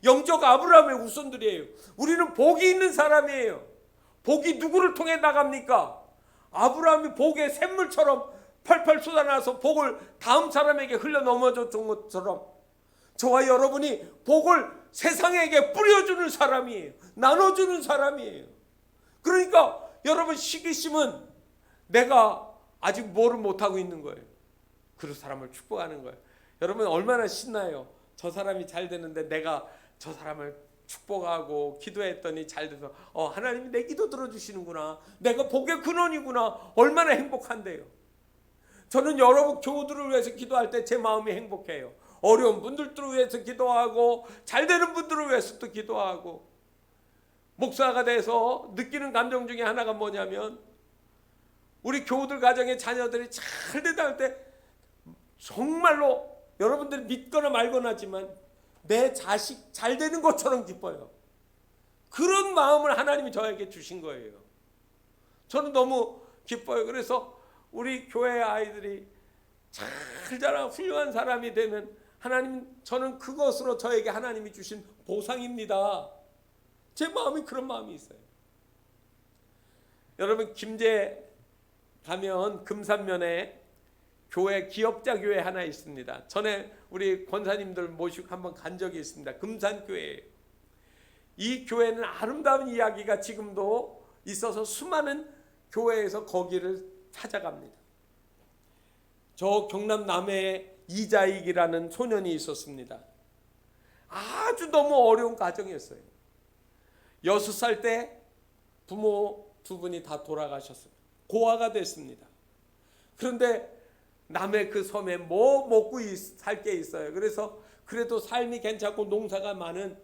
영적 아브라함의 후손들이에요. 우리는 복이 있는 사람이에요. 복이 누구를 통해 나갑니까? 아브라함이 복의 샘물처럼 펄펄 쏟아나서 복을 다음 사람에게 흘려 넘어줬던 것처럼 저와 여러분이 복을 세상에게 뿌려주는 사람이에요. 나눠주는 사람이에요. 그러니까 여러분, 시기심은 내가 아직 뭐를 못하고 있는 거예요. 그 사람을 축복하는 거예요. 여러분 얼마나 신나요? 저 사람이 잘 되는데 내가 저 사람을 축복하고 기도했더니 잘 돼서 하나님이 내 기도 들어주시는구나. 내가 복의 근원이구나. 얼마나 행복한데요. 저는 여러분 교우들을 위해서 기도할 때 제 마음이 행복해요. 어려운 분들을 위해서 기도하고 잘 되는 분들을 위해서도 기도하고, 목사가 돼서 느끼는 감정 중에 하나가 뭐냐면 우리 교우들 가정의 자녀들이 잘 되다 할 때 정말로 여러분들이 믿거나 말거나 하지만 내 자식 잘 되는 것처럼 기뻐요. 그런 마음을 하나님이 저에게 주신 거예요. 저는 너무 기뻐요. 그래서 우리 교회 아이들이 잘 자라 훌륭한 사람이 되면 하나님, 저는 그것으로 저에게 하나님이 주신 보상입니다. 제 마음이 그런 마음이 있어요. 여러분, 김제 가면 금산면에 교회, 기업자 교회 하나 있습니다. 전에 우리 권사님들 모시고 한번 간 적이 있습니다. 금산교회예요. 이 교회는 아름다운 이야기가 지금도 있어서 수많은 교회에서 거기를 찾아갑니다. 저 경남 남해에 이자익이라는 소년이 있었습니다. 아주 너무 어려운 가정이었어요. 6살 때 부모 두 분이 다 돌아가셨어요. 고아가 됐습니다. 그런데 남의 그 섬에 뭐 먹고 살 게 있어요. 그래서 그래도 삶이 괜찮고 농사가 많은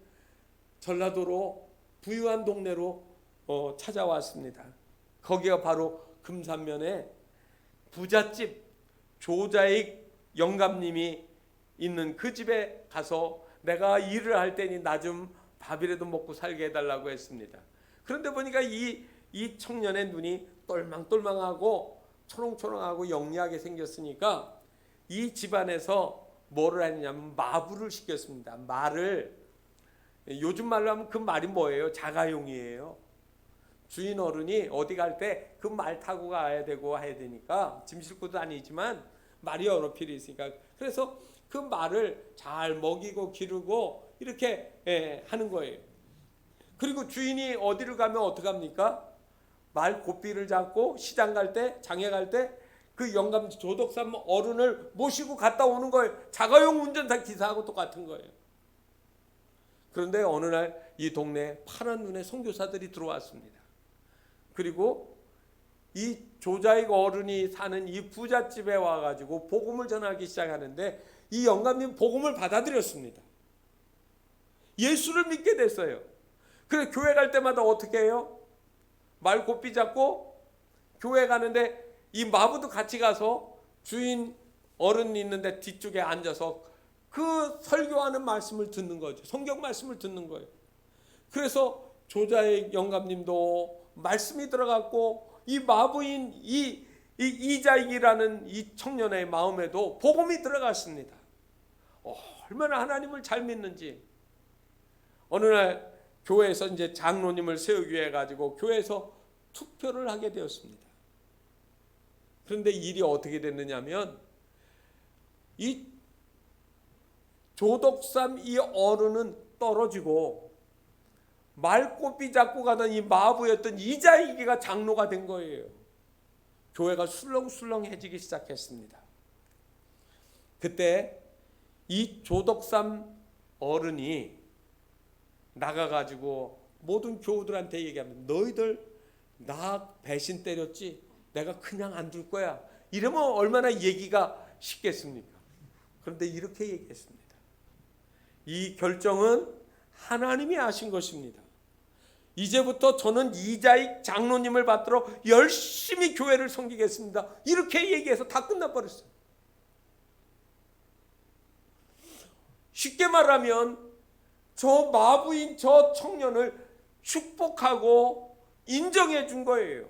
전라도로 부유한 동네로 찾아왔습니다. 거기가 바로 금산면에 부잣집 조자익 영감님이 있는 그 집에 가서 내가 일을 할 테니 나 좀 밥이라도 먹고 살게 해달라고 했습니다. 그런데 보니까 이 청년의 눈이 똘망똘망하고 초롱초롱하고 영리하게 생겼으니까 이 집안에서 뭐를 했냐면 마부를 시켰습니다. 말을, 요즘 말로 하면 그 말이 뭐예요? 자가용이에요. 주인 어른이 어디 갈 때 그 말 타고 가야 되고 해야 되니까, 짐 싣고도 아니지만 말이 여러 필이 있으니까, 그래서 그 말을 잘 먹이고 기르고 이렇게 하는 거예요. 그리고 주인이 어디를 가면 어떻게 합니까? 말 고삐를 잡고 시장 갈 때, 장에 갈 때 그 영감 조덕삼 어른을 모시고 갔다 오는 거예요. 자가용 운전사 기사하고 똑같은 거예요. 그런데 어느 날 이 동네에 파란 눈의 선교사들이 들어왔습니다. 그리고 이 조자익 어른이 사는 이 부잣집에 와가지고 복음을 전하기 시작하는데 이 영감님 복음을 받아들였습니다. 예수를 믿게 됐어요. 그래서 교회 갈 때마다 어떻게 해요? 말 고삐 잡고 교회 가는데 이 마부도 같이 가서 주인 어른 있는데 뒤쪽에 앉아서 그 설교하는 말씀을 듣는 거죠. 성경 말씀을 듣는 거예요. 그래서 조자익 영감님도 말씀이 들어갔고 이 마부인 이자익이라는 이 청년의 마음에도 복음이 들어갔습니다. 얼마나 하나님을 잘 믿는지. 어느 날 교회에서 이제 장로님을 세우기 위해 가지고 교회에서 투표를 하게 되었습니다. 그런데 일이 어떻게 됐느냐면 이 조덕삼 이 어른은 떨어지고 말꼬비 잡고 가던 이 마부였던 이자익이가 장로가 된 거예요. 교회가 술렁술렁해지기 시작했습니다. 그때 이 조덕삼 어른이 나가가지고 모든 교우들한테 얘기하면 너희들 나 배신 때렸지? 내가 그냥 안 둘 거야. 이러면 얼마나 얘기가 쉽겠습니까? 그런데 이렇게 얘기했습니다. 이 결정은 하나님이 하신 것입니다. 이제부터 저는 이자익 장로님을 받들어 열심히 교회를 섬기겠습니다. 이렇게 얘기해서 다 끝나버렸어요. 쉽게 말하면 저 마부인 저 청년을 축복하고 인정해 준 거예요.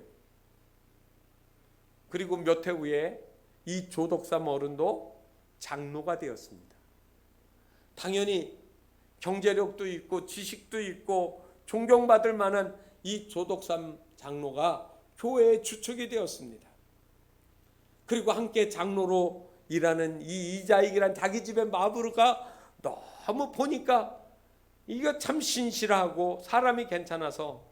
그리고 몇 해 후에 이 조덕삼 어른도 장로가 되었습니다. 당연히 경제력도 있고 지식도 있고 존경받을 만한 이 조덕삼 장로가 교회의 주축이 되었습니다. 그리고 함께 장로로 일하는 이 이자익이란 자기 집의 마부가 너무 보니까 이거 참 신실하고 사람이 괜찮아서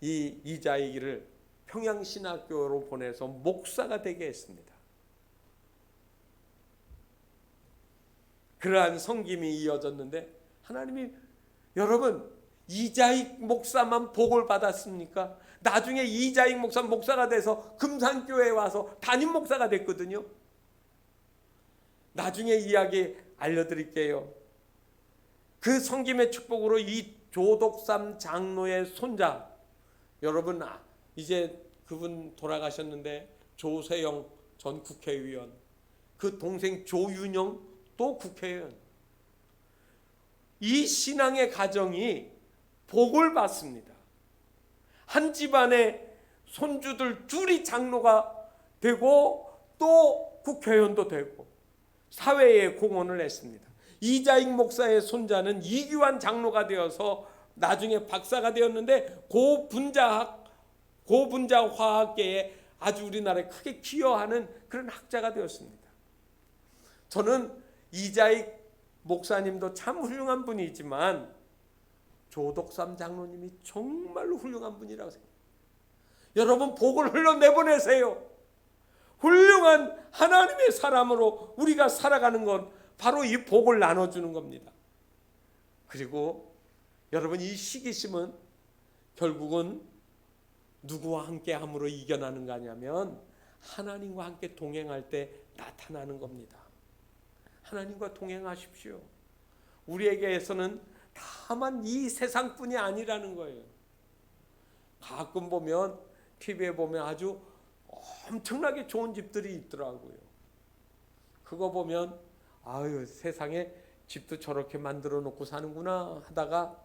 이 이자익이를 평양신학교로 보내서 목사가 되게 했습니다. 그러한 섬김이 이어졌는데 하나님이, 여러분, 이자익 목사만 복을 받았습니까? 나중에 이자익 목사가 돼서 금산교회에 와서 담임 목사가 됐거든요. 나중에 이야기 알려드릴게요. 그 섬김의 축복으로 이 조덕삼 장로의 손자, 여러분 이제 그분 돌아가셨는데 조세영 전 국회의원, 그 동생 조윤영 또 국회의원, 이 신앙의 가정이 복을 받습니다. 한 집안의 손주들 둘이 장로가 되고 또 국회의원도 되고 사회에 공헌을 했습니다. 이자익 목사의 손자는 이규환 장로가 되어서 나중에 박사가 되었는데 고분자 화학계에 아주 우리나라에 크게 기여하는 그런 학자가 되었습니다. 저는 이자익 목사님도 참 훌륭한 분이지만 조덕삼 장로님이 정말로 훌륭한 분이라고 생각합니다. 여러분, 복을 흘러내보내세요. 훌륭한 하나님의 사람으로 우리가 살아가는 건 바로 이 복을 나눠주는 겁니다. 그리고 여러분, 이 시기심은 결국은 누구와 함께 함으로 이겨나는 거냐면 하나님과 함께 동행할 때 나타나는 겁니다. 하나님과 동행하십시오. 우리에게서는 다만 이 세상뿐이 아니라는 거예요. 가끔 보면 TV에 보면 아주 엄청나게 좋은 집들이 있더라고요. 그거 보면 아유, 세상에 집도 저렇게 만들어 놓고 사는구나 하다가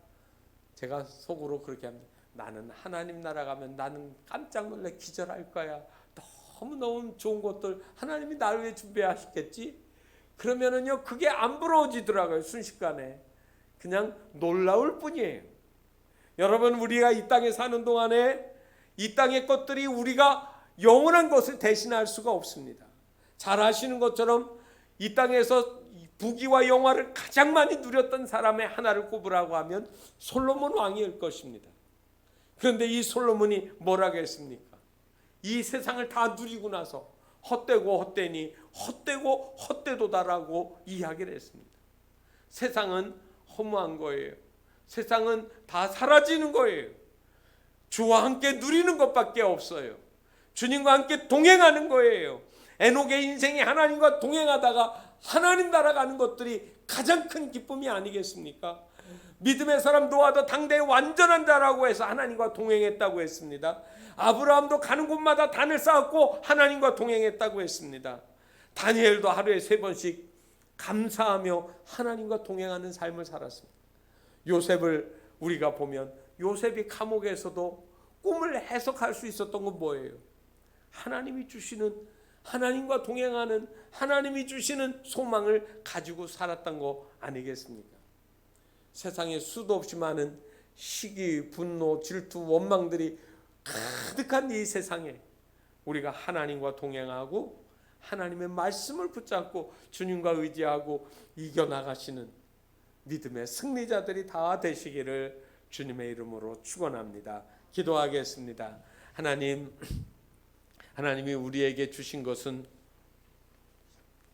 제가 속으로 그렇게 합니다. 나는 하나님 나라 가면 나는 깜짝 놀라 기절할 거야. 너무너무 좋은 것들 하나님이 나를 위해 준비하셨겠지? 그러면은요, 그게 안 부러워지더라고요. 순식간에. 그냥 놀라울 뿐이에요. 여러분, 우리가 이 땅에 사는 동안에 이 땅의 것들이 우리가 영원한 것을 대신할 수가 없습니다. 잘 아시는 것처럼 이 땅에서 부귀와 영화를 가장 많이 누렸던 사람의 하나를 꼽으라고 하면 솔로몬 왕일 것입니다. 그런데 이 솔로몬이 뭐라고 했습니까? 이 세상을 다 누리고 나서 헛되고 헛되니 헛되고 헛되도다라고 이야기를 했습니다. 세상은 허무한 거예요. 세상은 다 사라지는 거예요. 주와 함께 누리는 것밖에 없어요. 주님과 함께 동행하는 거예요. 에녹의 인생이 하나님과 동행하다가 하나님 나라 가는 것들이 가장 큰 기쁨이 아니겠습니까? 믿음의 사람 노아도 당대의 완전한 자라고 해서 하나님과 동행했다고 했습니다. 아브라함도 가는 곳마다 단을 쌓았고 하나님과 동행했다고 했습니다. 다니엘도 하루에 3번씩 감사하며 하나님과 동행하는 삶을 살았습니다. 요셉을 우리가 보면 요셉이 감옥에서도 꿈을 해석할 수 있었던 건 뭐예요? 하나님이 주시는, 하나님과 동행하는, 하나님이 주시는 소망을 가지고 살았던 거 아니겠습니까? 세상에 수도 없이 많은 시기, 분노, 질투, 원망들이 가득한 이 세상에 우리가 하나님과 동행하고 하나님의 말씀을 붙잡고 주님과 의지하고 이겨나가시는 믿음의 승리자들이 다 되시기를 주님의 이름으로 축원합니다. 기도하겠습니다. 하나님이 우리에게 주신 것은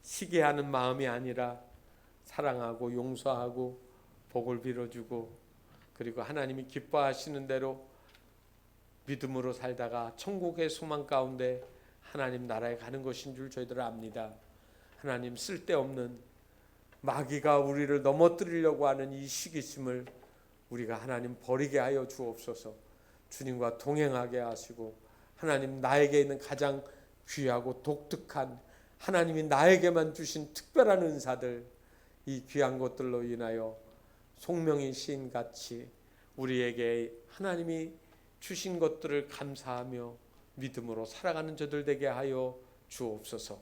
시기하는 마음이 아니라 사랑하고 용서하고 복을 빌어주고, 그리고 하나님이 기뻐하시는 대로 믿음으로 살다가 천국의 소망 가운데 하나님 나라에 가는 것인 줄 저희들 압니다. 하나님, 쓸데없는 마귀가 우리를 넘어뜨리려고 하는 이 시기심을 우리가 하나님 버리게 하여 주옵소서. 주님과 동행하게 하시고 하나님, 나에게 있는 가장 귀하고 독특한 하나님이 나에게만 주신 특별한 은사들, 이 귀한 것들로 인하여 송명희 시인같이 우리에게 하나님이 주신 것들을 감사하며 믿음으로 살아가는 저들 되게 하여 주옵소서.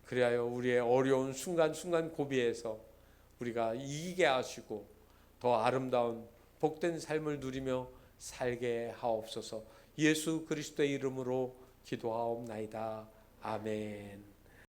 그리하여 우리의 어려운 순간순간 고비에서 우리가 이기게 하시고 더 아름다운 복된 삶을 누리며 살게 하옵소서. 예수 그리스도의 이름으로 기도하옵나이다. 아멘.